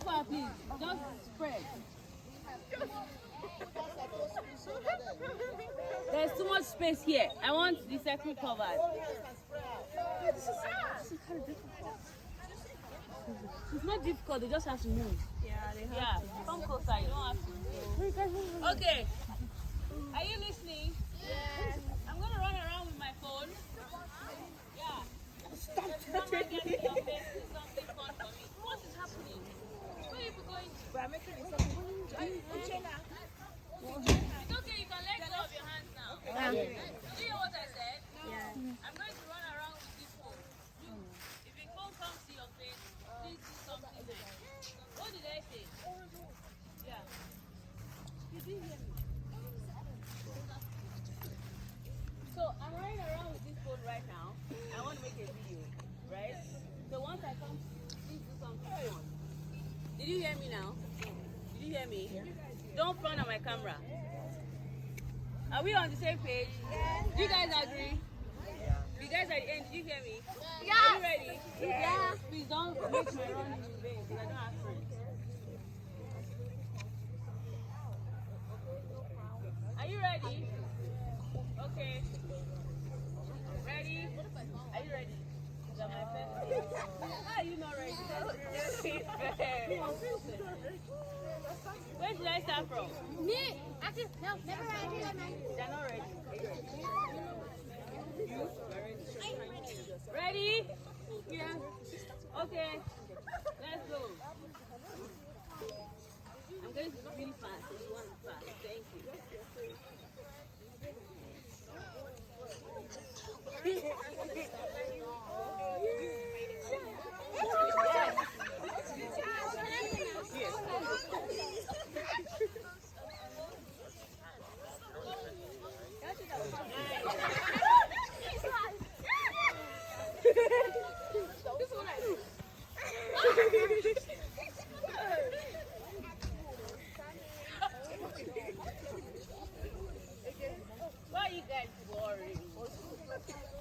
far, please. Just spread. There's too much space here. I want the circle covered. This is kind of difficult. It's not difficult, they just have to move. Yeah, they have to. Come closer, you don't have to. Okay. Are you listening? Yes. I'm going to run around with my phone. Yeah. Stop Someone gets in your face, do something fun for me. What is happening? Where are you going to? But I'm making it something. It's okay, you can let go of your hands now. Okay. Do you hear what I said? Yeah. I'm going to run around with this phone. If the phone comes to your face, please do something nice. What did I say? Yeah. Did you hear me? So I'm running around with this phone right now. I want to make a video, right? So once I come to you, please do something fun. Did you hear me now? Did you hear me? Yeah. Don't front on my camera. Are we on the same page? Yes. Do you guys agree? Yeah. You guys are at the end. Did you hear me? Yeah. Are you ready? Yeah. Please don't make my run in vain because I don't have friends. Are you ready? Okay. Ready? Are you ready? Is that my first? How are you not ready? Where should I start from? Me? Actually, no, never mind. They're not ready. You? Ready? Yeah. Okay. Let's go. I'm going to be really fast. If you want to fast. Thank Why are you guys boring?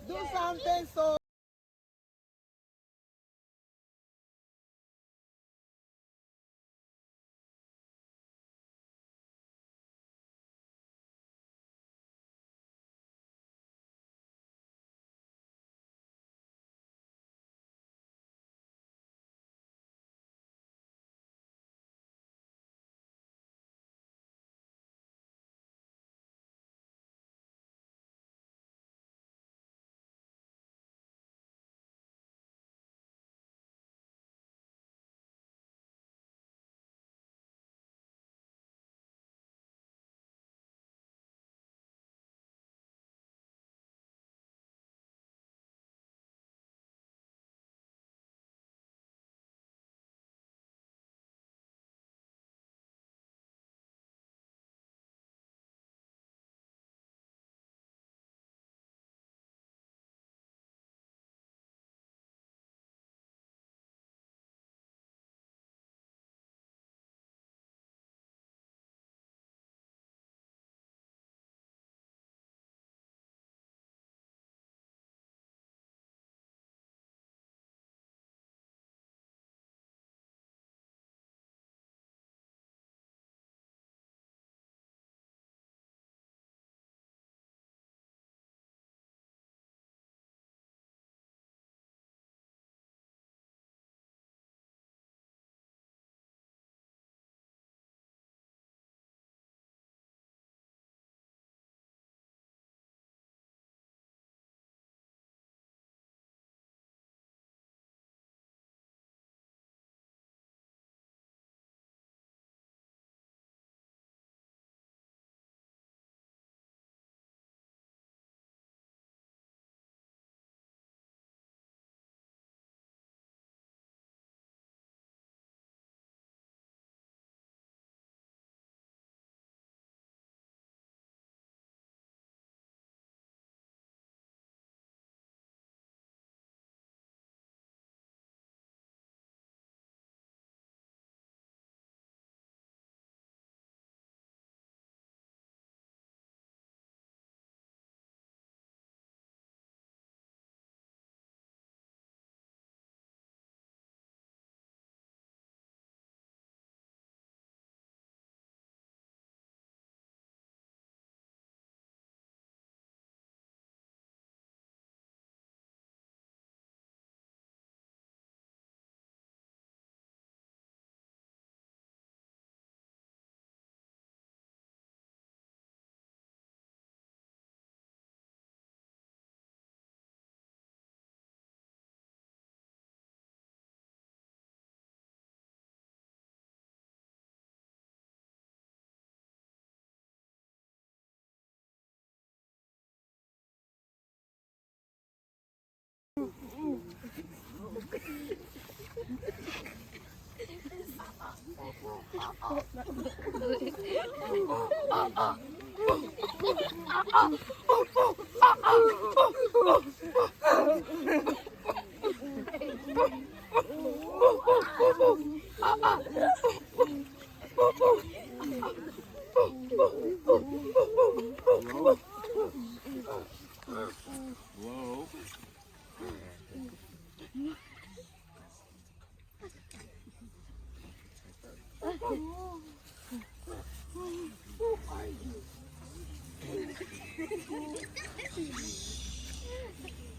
Do something so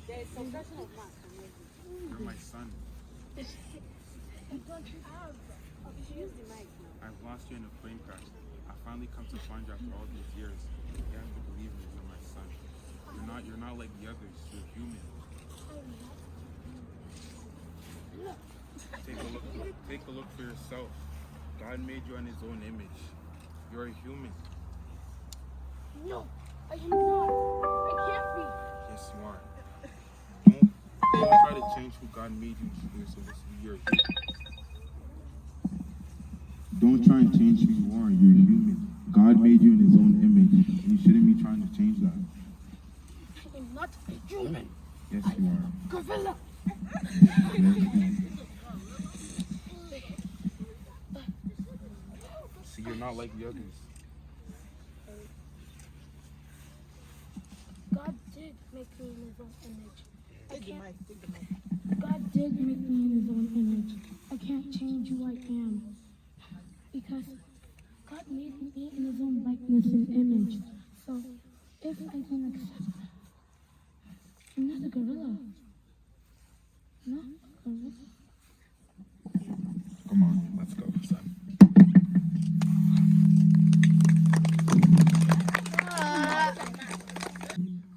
There is suppression of mass. You're my son. You should use the mic now. I've lost you in a plane crash. I finally come to find you after all these years. You have to believe me, you're my son. You're not like the others. You're human. Take a look for yourself. God made you in his own image. You're a human. No, I am not. I can't be. Yes, you are. Don't try to change who God made you to be, so you're a human. Don't try and change who you are. You're human. God made you in his own image, and you shouldn't be trying to change that. I am not a human. Yes, you are. Gorilla. See, you're not like the others. God did make me in his own image. Take the mic. God did make me in his own image. I can't change who I am. Because God made me in his own likeness and image. So if I can accept that, I'm not a gorilla. Not a gorilla. Come on, let's go, son.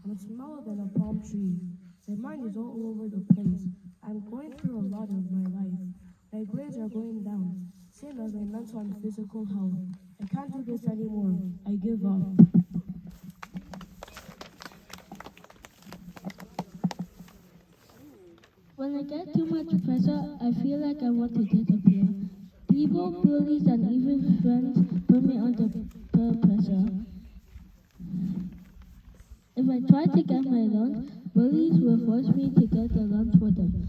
I'm smaller than a palm tree. My mind is all over the place. I'm going through a lot of my life. My grades are going down, same as my mental and physical health. I can't do this anymore. I give up. When I get too much pressure, I feel like I want to disappear. People, bullies, and even friends put me under peer pressure. If I try to get my lunch, bullies will force me to get the lunch for them.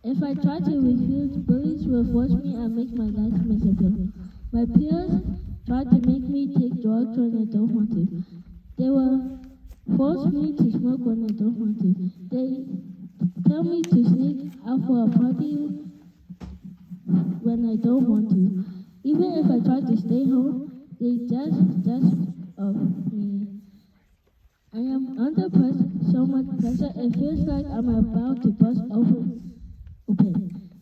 If I try to refuse, bullies will force me and make my life miserable. My peers try to make me take drugs when I don't want to. They will force me to smoke when I don't want to. They tell me to sneak out for a party when I don't want to. Even if I try to stay home, they just of me. I am under so much pressure, it feels like I'm about to bust open.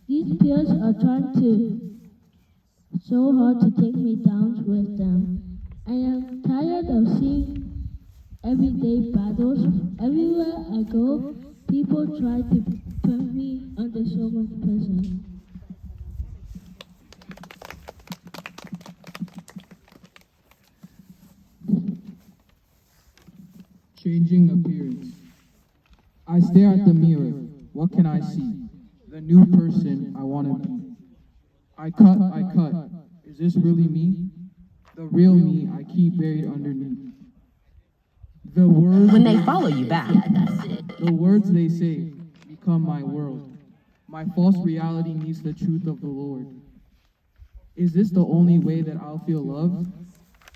These peers are trying so hard to take me down with them. I am tired of seeing everyday battles. Everywhere I go, people try to put me under so much pressure. Changing appearance. I stare at the mirror. What can I see? The new person I want to be. I cut. Is this really me? The real me I keep buried underneath. The words When they follow you back. the words they say become my world. My false reality meets the truth of the Lord. Is this the only way that I'll feel loved?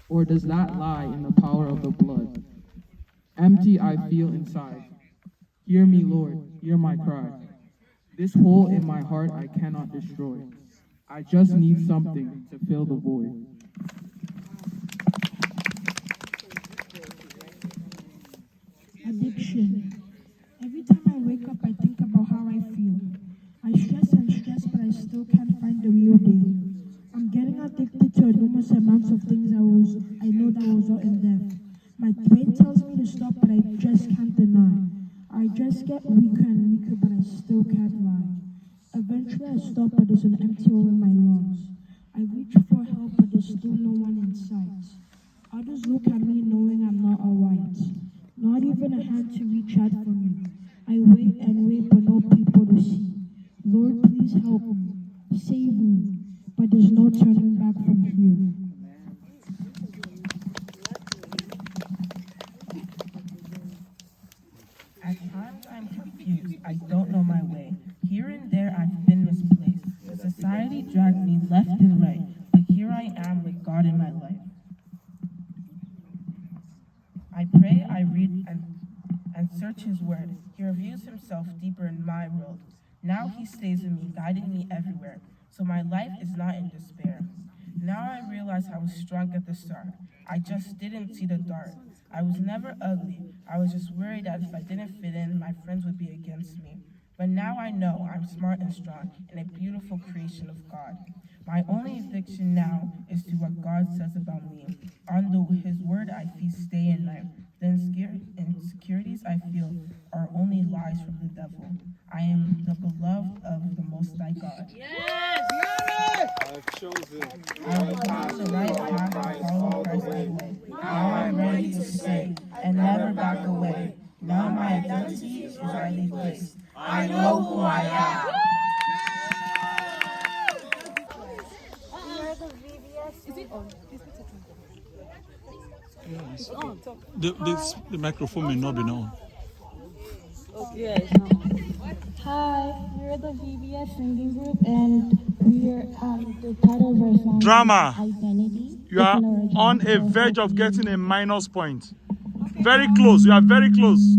Or does that lie in the power of the blood? Empty I feel inside. Hear me, Lord, hear my cry. This hole in my heart I cannot destroy. I just need something to fill the void. Addiction. Every time I wake up, I think about how I feel. I stress and stress, but I still can't find the real deal. I'm getting addicted to enormous amounts of things I know that will result in death. My brain tells me to stop, but I just can't deny. I just get weaker and weaker, but I still can't lie. Eventually I stop, but there's an empty hole in my lungs. I reach for help, but there's still no one in sight. Others look at me knowing I'm not alright. Not even a hand to reach out for me. I wait and wait, but no people to see. Lord, please help me. Save me. but there's no turning back from here. At times I'm confused, I don't know my way. Here and there I've been misplaced. Society dragged me left and right, but here I am with God in my life. I pray, I read, and search His Word. He reveals Himself deeper in my world. Now He stays with me, guiding me everywhere, so my life is not in despair. Now I realize I was strong at the start. I just didn't see the dart. I was never ugly. I was just worried that if I didn't fit in, my friends would be against me. But now I know I'm smart and strong and a beautiful creation of God. My only addiction now is to what God says about me. On His Word I feast day and night. The insecurities I feel are only lies from the devil. I am the beloved of the Most High God. I've chosen. I will pass the right path and follow Christ's way. Now I'm ready to stay and never back away. Now my identity is rightly placed. I know who I am. The microphone may not be on. Yeah, it's not on. Hi, we're the VBS singing group, and we're the title of our song Drama. is Identity. You are on a verge of getting a minus point. Very close. You are very close.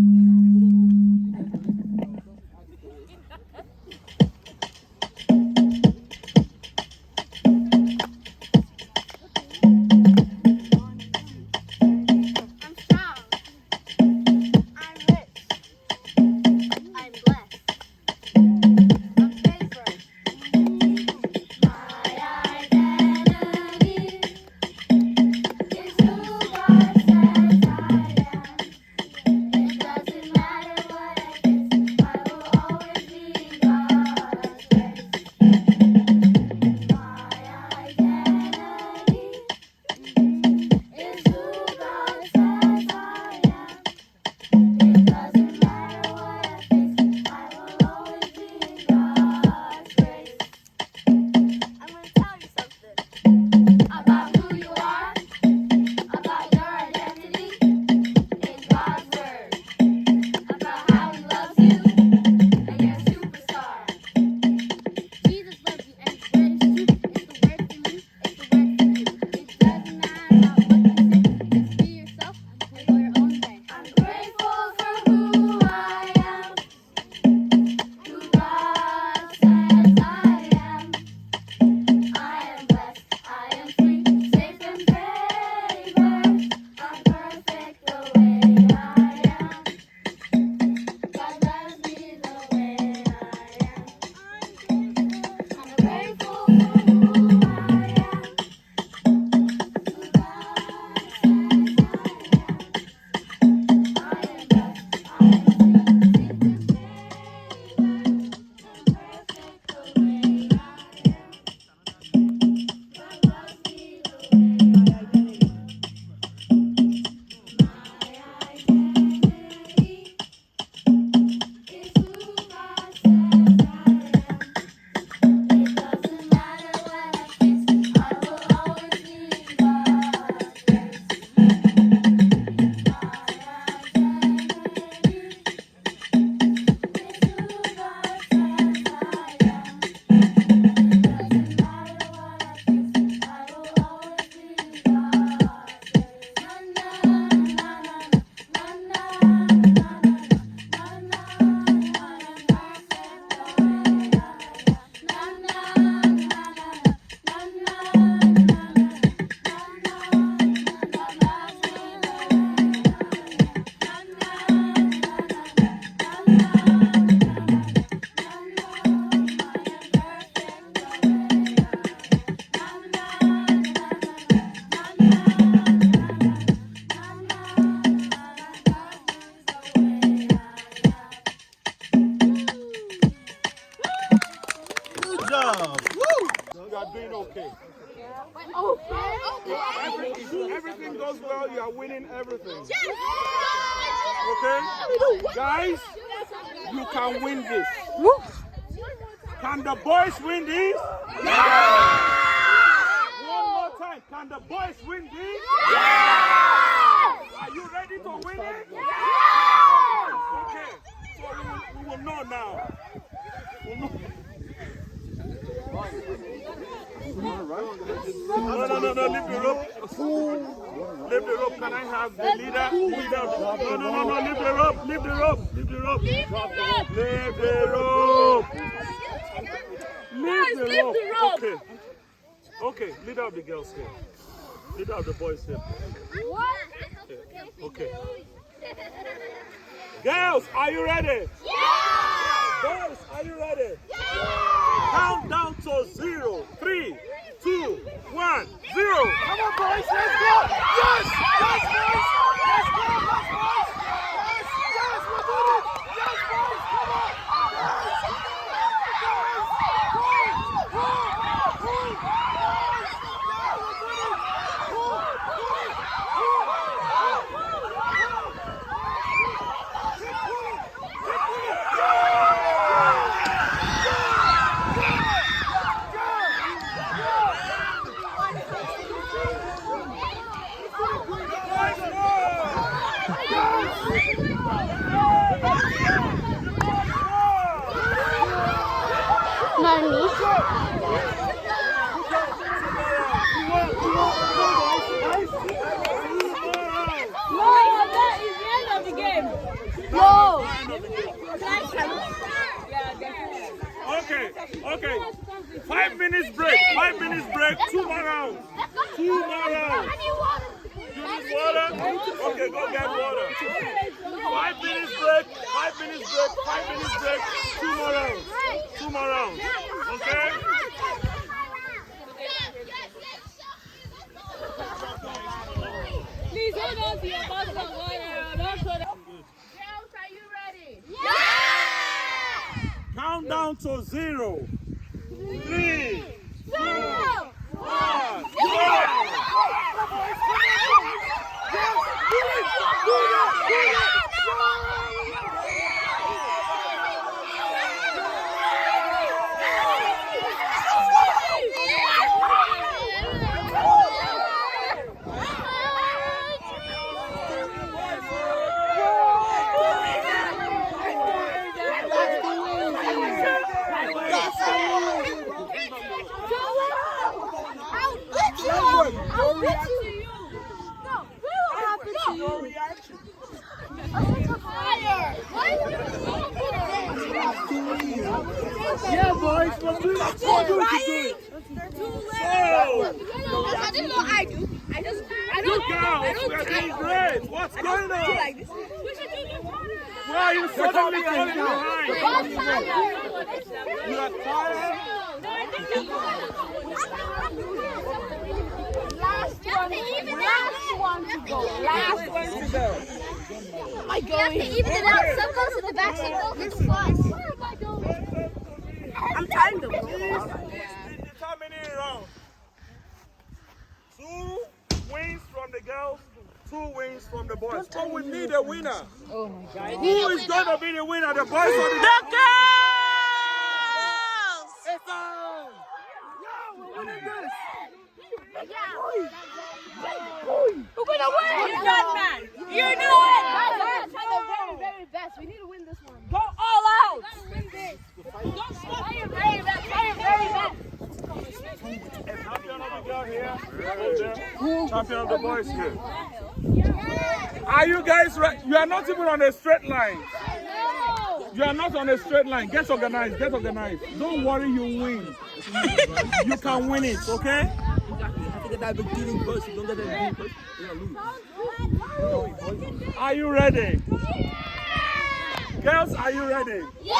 Everything goes well, you are winning everything. Okay? Guys, you can win this. Can the boys win this? Yeah! One more time. Can the boys win this? Yeah! Are you ready to win it? Yeah! Okay. So we will know now. No, leave the rope. Leave the rope. Can I have the leader? No, leave the rope. Leave the rope. Leave the rope. Leave the rope. Leave the rope. Okay. Okay, leader of the girls here. Leader of the boys here. What? Okay. Girls, are you ready? Yeah! Boys, are you ready? Yeah! Count down to 0. 3, 2, 1, 0. Come on, boys, let's go! Yes! Yes, boys! Let's go! Yes, boys! Yes! Yes, we did it! Yes, boys! Come on! Boys! Okay. 5 minutes break. 5 minutes break. 2 more rounds. 2 more rounds. You need water? Okay, go get water. 5 minutes break. 5 minutes break. 5 minutes break. 2 more rounds. 2 more rounds. Okay? Please hold on to your bottle of water. Don't throw that. Girls, are you ready? Yeah! Count down to 0. 3, 2, 1, Yeah, boys, let's do that. I didn't know I do. I don't doing great. What's going on? Why are you suddenly falling behind? You are tired? Last one to go. My You have to even it out. Some goes in the back, some goes in the front. I'm trying to. Determining round. 2 wins from the girls, 2 wins from the boys. Oh, we need a winner. Oh my God. Who is going to be the winner? The boys or the girls? It's on. Yeah, we're winning this. We're gonna win! You're done, man! You do it! We're trying the very, very best. We need to win this one. Go all out! Win this. Don't stop! Try your very best! Try your very best! Champion of the girl here. Champion of the boys here. Are you guys right? You are not even on a straight line. You are not on a straight line. Get organized. Get organized. Don't worry, you win. You can win it, okay? Are you ready? Girls, are you ready? Yeah!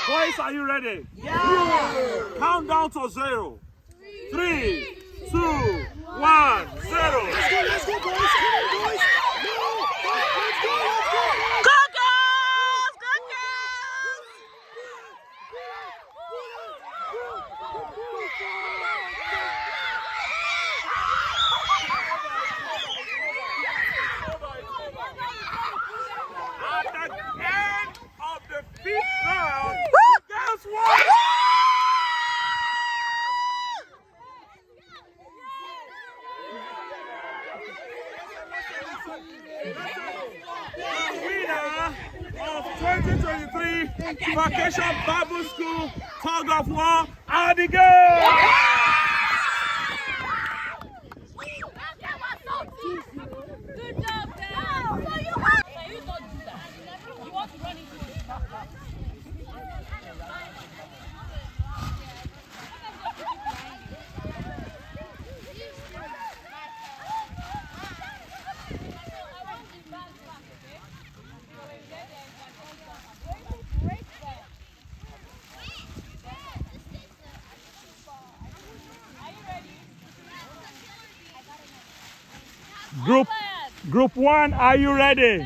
Boys, are you ready? Yeah! Count down to 0. 3, 2, 1, 0. Let's go, boys. Come on, boys. No. Let's go. Go, girls! Go, girls! At the end of the 5th round, guess what? Vacation Bible School Tug of War are the girls. Good job, guys. Can you not do that? You want to run into it. Group 1, are you ready?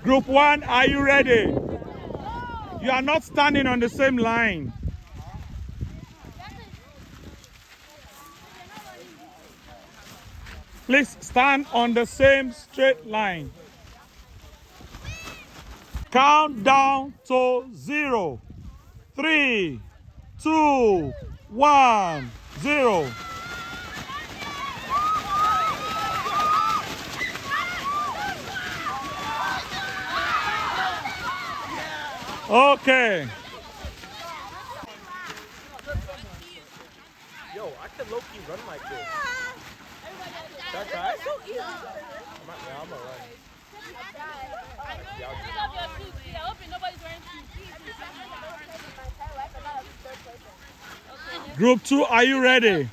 Group 1, are you ready? You are not standing on the same line. Please stand on the same straight line. Count down to 0. 3, 2, 1, 0. Okay. Yo, I could low-key run like this. That guy? So easy. Yeah, I'm alright. Take off your shoes. I hope nobody's wearing shoes. Group 2, are you ready?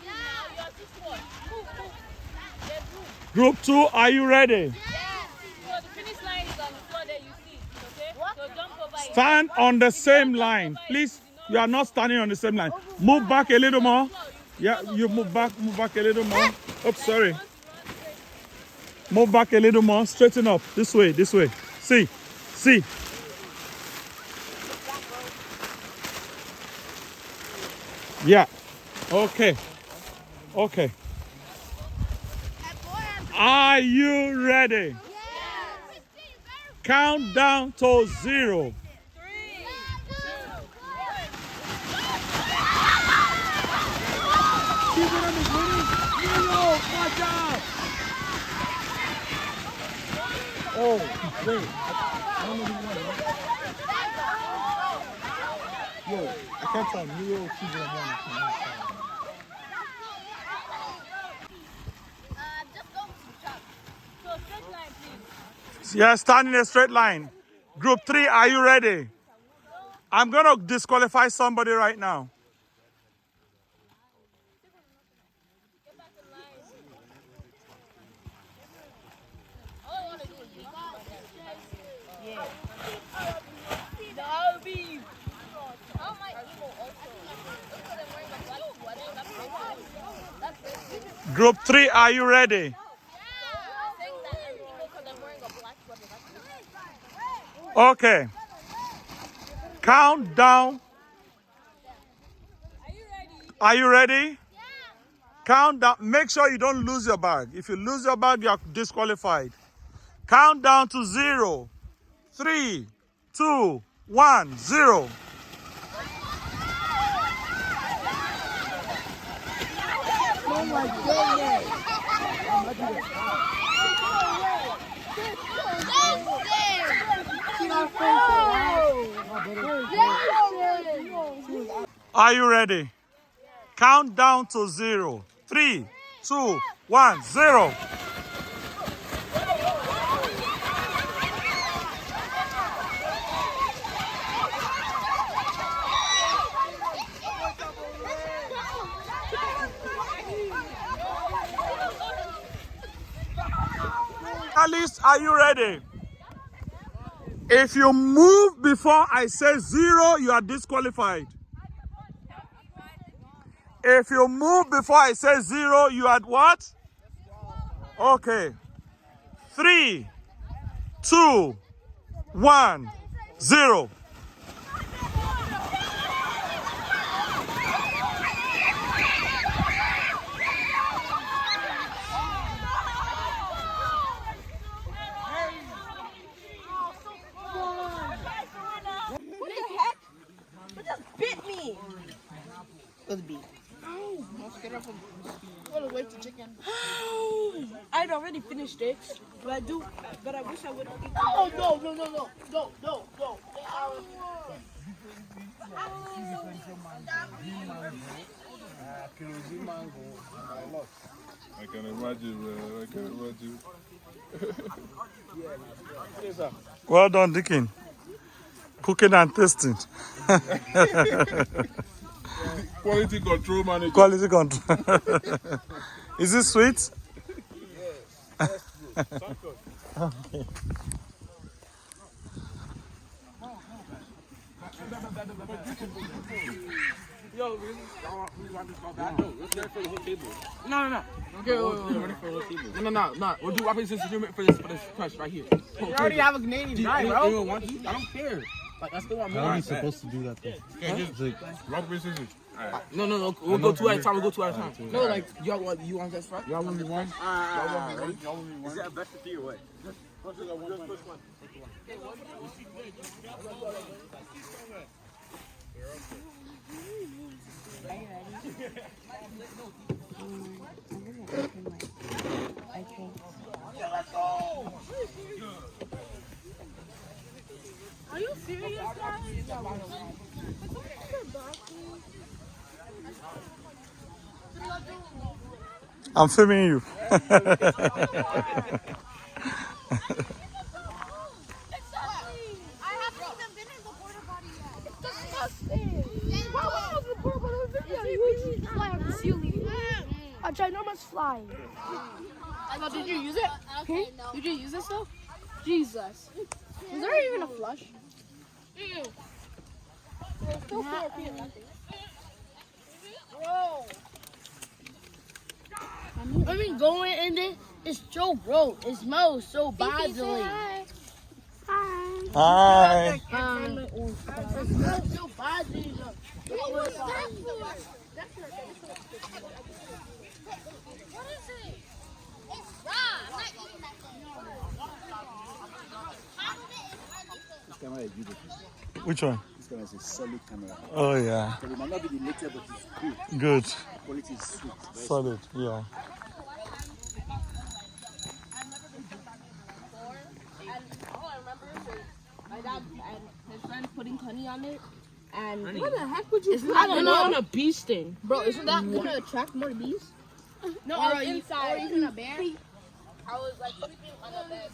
Group 2, are you ready? Stand on the same line. Please, you are not standing on the same line. Move back a little more. Yeah, you move back a little more. Oops, sorry. Move back a little more. Straighten up. This way. See. Yeah. Okay. Are you ready? Count down to 0. Oh, wait. I don't know who won. Yo, I can't tell. New York City won. Yeah, stand in a straight line. Group 3, are you ready? I'm going to disqualify somebody right now. Group 3, are you ready? Okay. Count down. Are you ready? Count down. Make sure you don't lose your bag. If you lose your bag, you are disqualified. Count down to 0. 3, 2, 1, 0. Oh my goodness. Are you ready? Count down to 0. 3, 2, 1, 0. Alice, are you ready? If you move before I say 0, you are disqualified. If you move before I say 0, you are what? Okay. 3, 2, 1, 0. I had already finished it, but I wish I would have eaten. Oh, no. I can imagine, man. I can imagine. Well done, Dickin. Cooking and tasting. Quality control manager. Quality control. Is it sweet? Okay. Yo, we want this bad. No, let's get it for the whole table. No. Okay, No. We'll do rock, paper, scissors for this crush right here. You already have a Canadian guy, bro. I don't care. Like, I still want more. How are you supposed to do that though? Okay, just rock, paper, scissors. No. We'll go two at a time. No, like, you want this first? Y'all want me one? Y'all want me one? Is that best of 3 or what? Just push one. Are you serious, guys? I'm filming you. A ginormous fly. Did you use it? Okay, no. Did you use this though? Jesus. Is there even a flush? Bro. I mean, going in there, it's so gross. It smells so badly. Hi. It smells so badly. What is it? It's raw. I'm not eating that Camera is beautiful. Which one? This camera is a solid camera. Oh yeah. It might not be the latest, but it's good. Good. The quality is sweet. Very Solid. Yeah. All I remember is my dad and his friend putting honey on it. And What the heck would you isn't put that honey on a bee sting? Bro, isn't that gonna attract more bees? No, or inside. Or even a bear. I was like sleeping on a bed.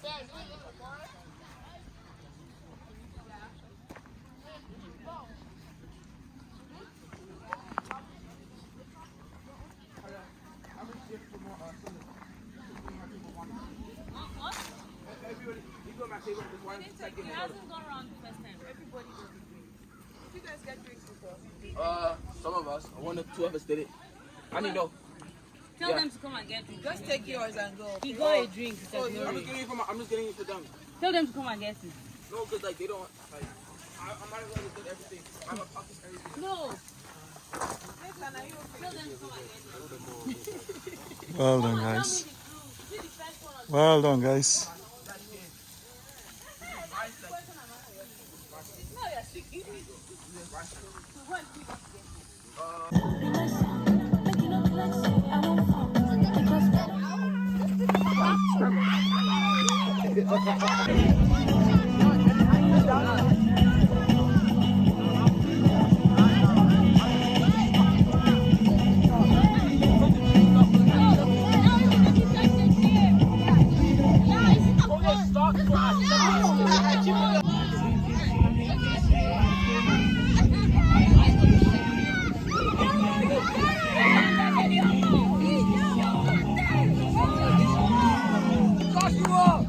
It hasn't gone around the first time. Everybody does it. Did you guys get drinks before? Some of us. One or two of us did it. I need to. Tell them to come and get drinks. Just take yours and go. He got a drink. I'm just getting it for them. Tell them to come and get it. No, because like they don't like. I might as well just get everything. I'm a pocket everything. No. Tell them to come and get it. Well done, guys. Well done, guys. Joshua!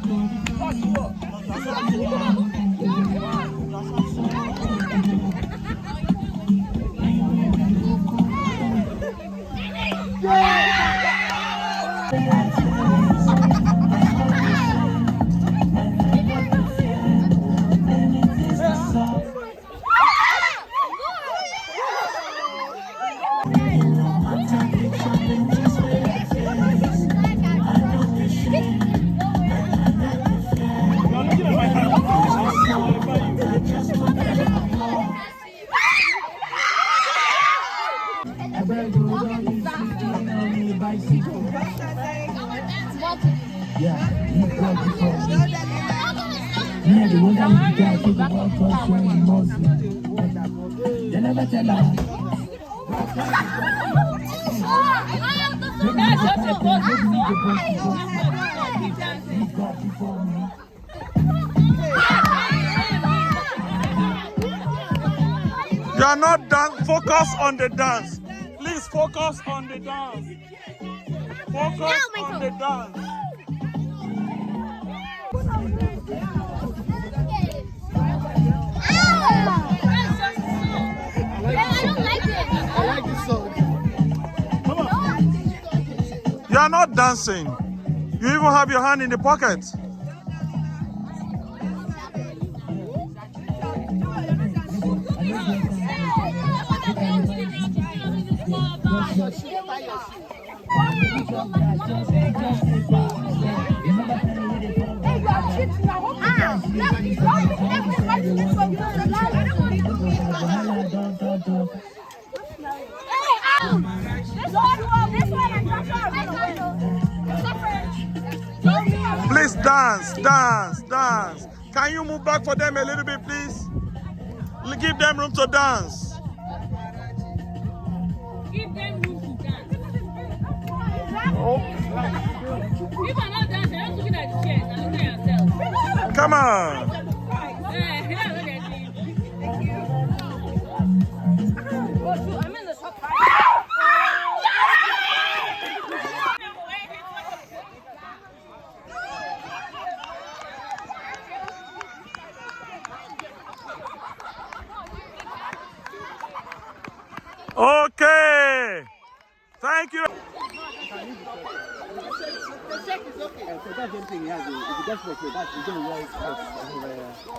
You are not done. Focus on the dance. Please focus on the dance. Focus on the dance. I like this song. Come on. You are not dancing. You even have your hand in the pocket. Please dance, dance, dance. Can you move back for them a little bit, please? Give them room to dance. Give them room to dance. Oh. If I'm not dancing, I'm looking at the chairs and looking at yourself. Come on. Thank you. I'm in the top part. Okay. Thank you. The check is okay. So that's one thing he has. If you just work with that, you don't wear it out everywhere. So,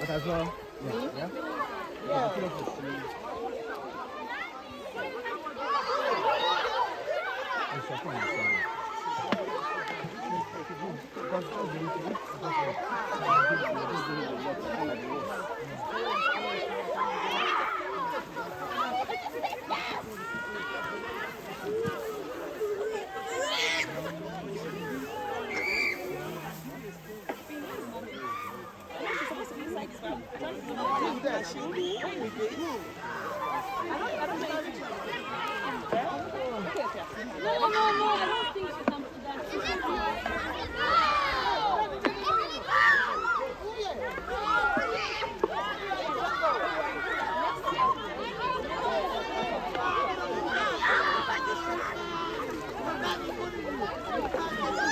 but as well. Yeah. No, I don't think she can put that.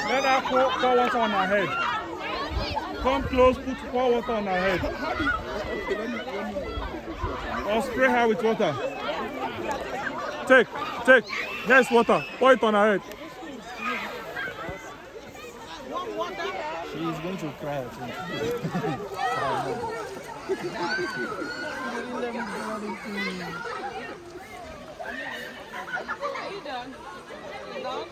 Let her pour water on her head. Come close, pour water on her head. Or spray her with water. Take. Here's water. Pour it on her head. She's going to cry, I Are you done? You done?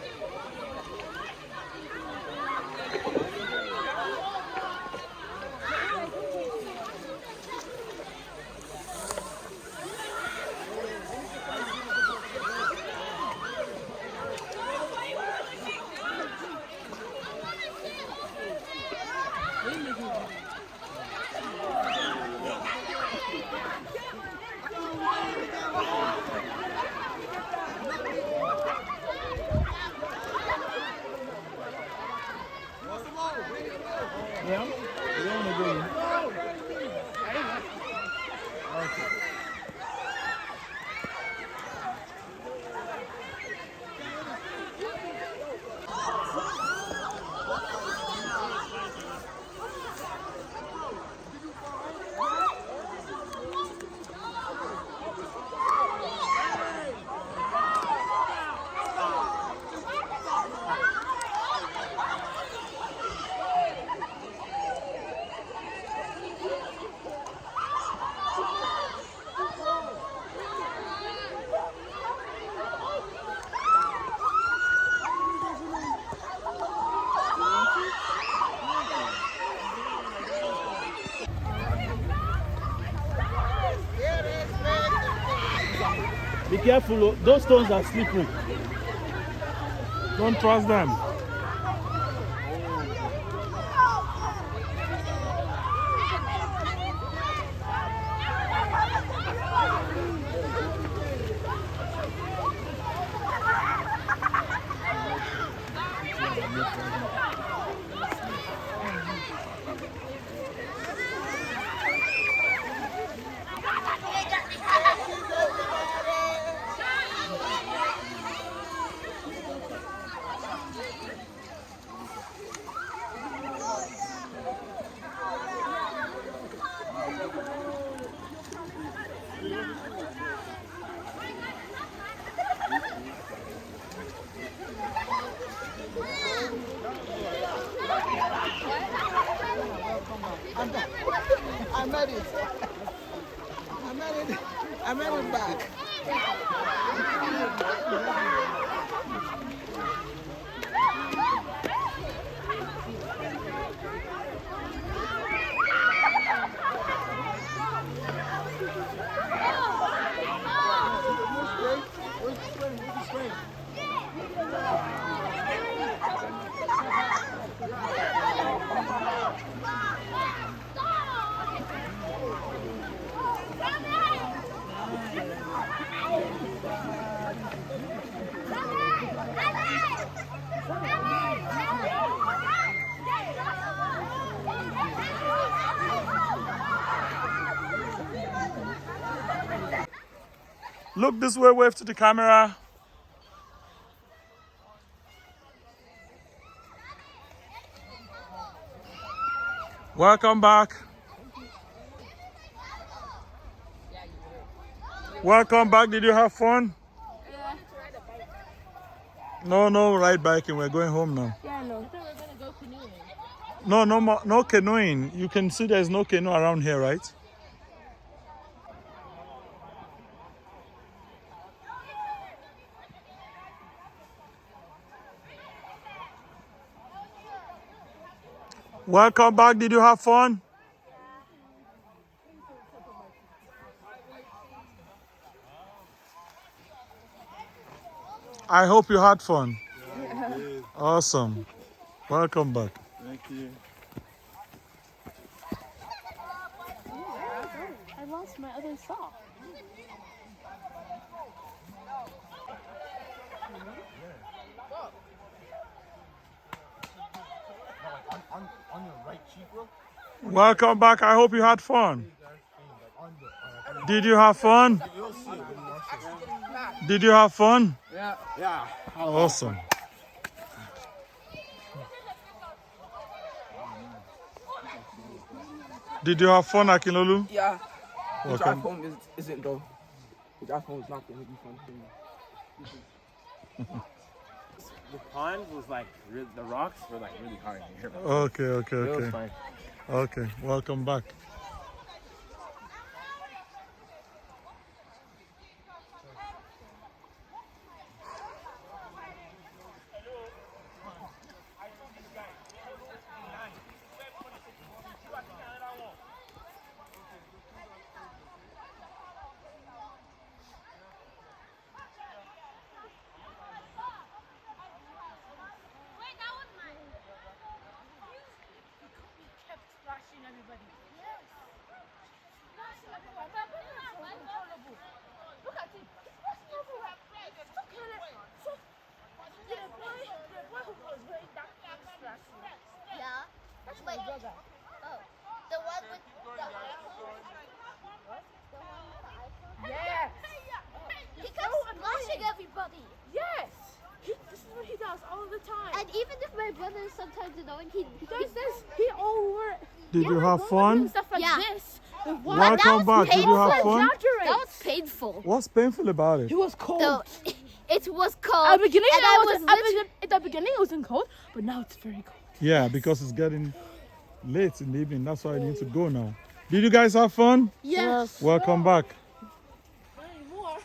Yeah? You don't want to go in? Okay. Be careful, those stones are slippery. Don't trust them. I made it. I made it back. Look this way, wave to the camera. Welcome back. Welcome back. Did you have fun? No, ride biking. We're going home now. Yeah, I know. I thought we were gonna go canoeing. No canoeing. You can see there's no canoe around here, right? Welcome back. Did you have fun? I hope you had fun. Yeah. Awesome. Welcome back. Thank you. I lost my other sock. On your right cheek, bro. Welcome back. I hope you had fun. Did you have fun? Did you have fun? Yeah. Awesome. Did you have fun, Akinolu? Yeah. The Welcome. drive home isn't though. The drive home is not going to be fun for me. The pond was like, the rocks were like really hard here. Okay. It was fine. Okay, welcome back. Sometimes annoying. He does this. He over. Did you have fun? Stuff like Yeah. this. Welcome back. Did you have fun? That was painful. What's painful about it? It was cold. So, it was cold. At the beginning, and at the beginning it wasn't cold, but now it's very cold. Yeah, because it's getting late in the evening. That's why I need to go now. Did you guys have fun? Yes. Welcome back. Not anymore.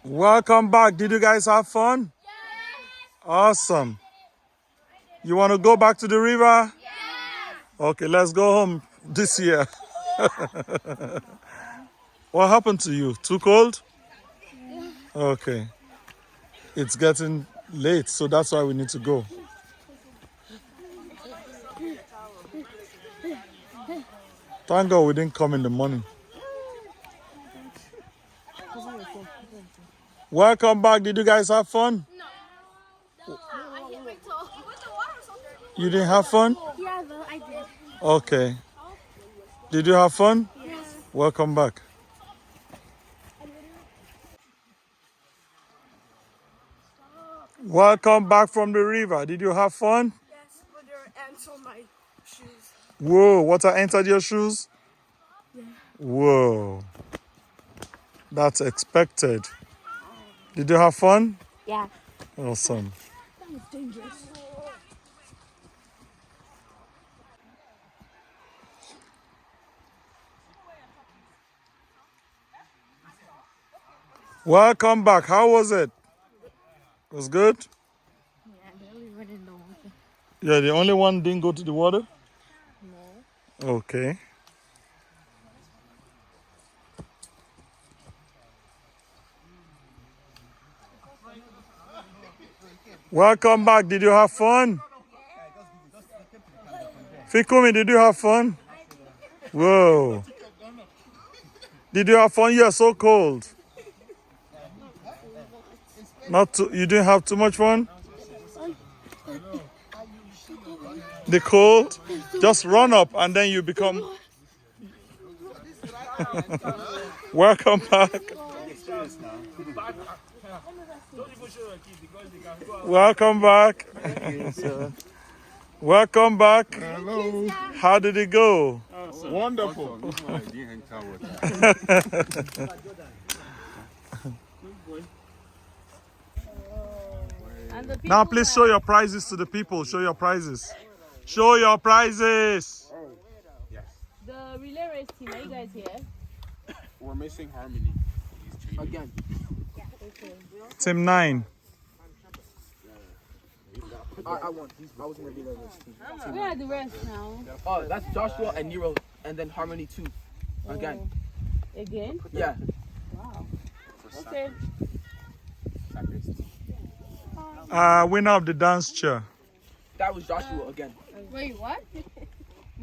Welcome back. Did you guys have fun? Yes. Awesome. You want to go back to the river? Yes. Okay, let's go home this year. What happened to you? Too cold? Yeah. Okay. It's getting late, so that's why we need to go. Thank God we didn't come in the morning. Welcome back. Did you guys have fun? No, I hit my toe. You didn't have fun? Yeah, though, I did. Okay. Did you have fun? Yes. Welcome back. Welcome back from the river. Did you have fun? Yes, but there are ants on my shoes. Whoa, water entered your shoes? Yeah. Whoa. That's expected. Did you have fun? Yeah. Awesome. That was dangerous. Welcome back. How was it? It was good? Yeah, I barely went in the water. You're the only one didn't go to the water? No. Okay. Welcome back. Did you have fun? Fikumi, did you have fun? Whoa. Did you have fun? You're so cold. Not too, you didn't have too much fun? The cold? Just run up and then you become... Welcome back. Welcome back. Welcome back. Hello. How did it go? Wonderful. Now please show your prizes to the people. Show your prizes. Show your prizes. The relay race team, are you guys here? We're missing Harmony. Again. Team 9. I won. I was in the relay race team. Where are the rest now? Oh, that's Joshua and Nero, and then Harmony 2. Again. Again? Yeah. Wow. Okay. Winner of the dance chair. That was Joshua again. Wait, what? He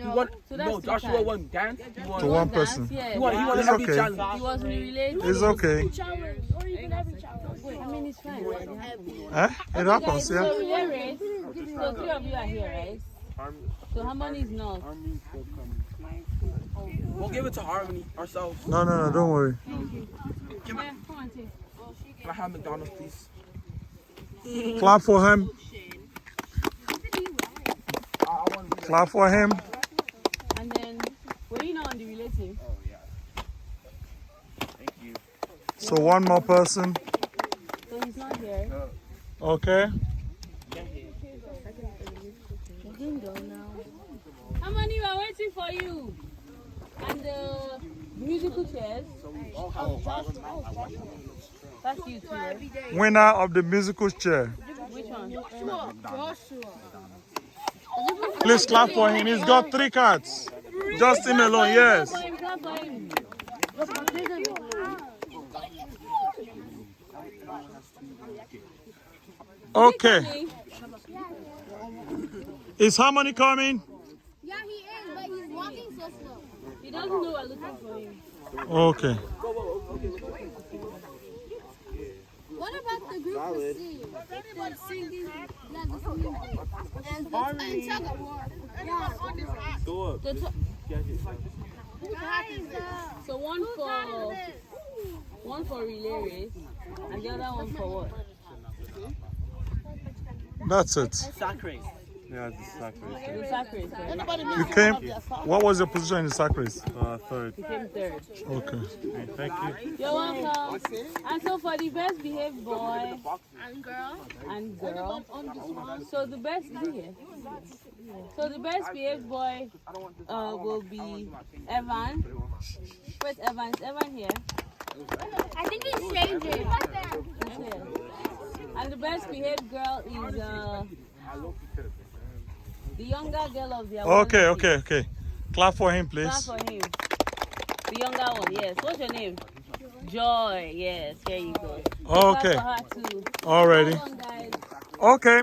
won. So that's No, two Joshua times. won dance. He won. To one person. Yeah. He won It's every okay. challenge. He was in the relay. It's okay. Challenge, or even every challenge. I mean, it's fine. It happens, yeah. So relay race. So 3 of you are here, right? So Harmony is not. We'll give it to Harmony ourselves. No, don't worry. Come on, take. Can I have McDonald's, please? Clap for him. Clap for him. And then, were you not on the relay team? So one more person. So he's not here. Okay. You can go now. Harmony, we're waiting for you. And the musical chairs. That's you too, right? Winner of the musical chair. Which one? Please clap for him. He's got 3 cards. Just him alone, yes. Clap for him. Okay. Is Harmony coming? Yeah, he is, but he's walking so slow. He doesn't know we're looking for him. Okay. What about the group of C? The singing, yeah, the singing. And tug of war. Yeah. Go up. So one for relay race, and the other one for what? That's it. Sack race. Yeah, it's a sack race. The sack race, right? You came. What was your position in the sack race? Third. He came third. Okay. Thank you. You're welcome. And so for the best behaved boy And girl. and girl, so the best here. So the best behaved boy will be Evan. Where's Evan? Is Evan here? I think he's changing. He's here. And the best behaved girl is the younger girl of the Okay. Clap for him, please. Clap for him. The younger one, yes. What's your name? Joy. Yes, here you go. Okay. Clap for her too. Already. Come on, guys. Okay.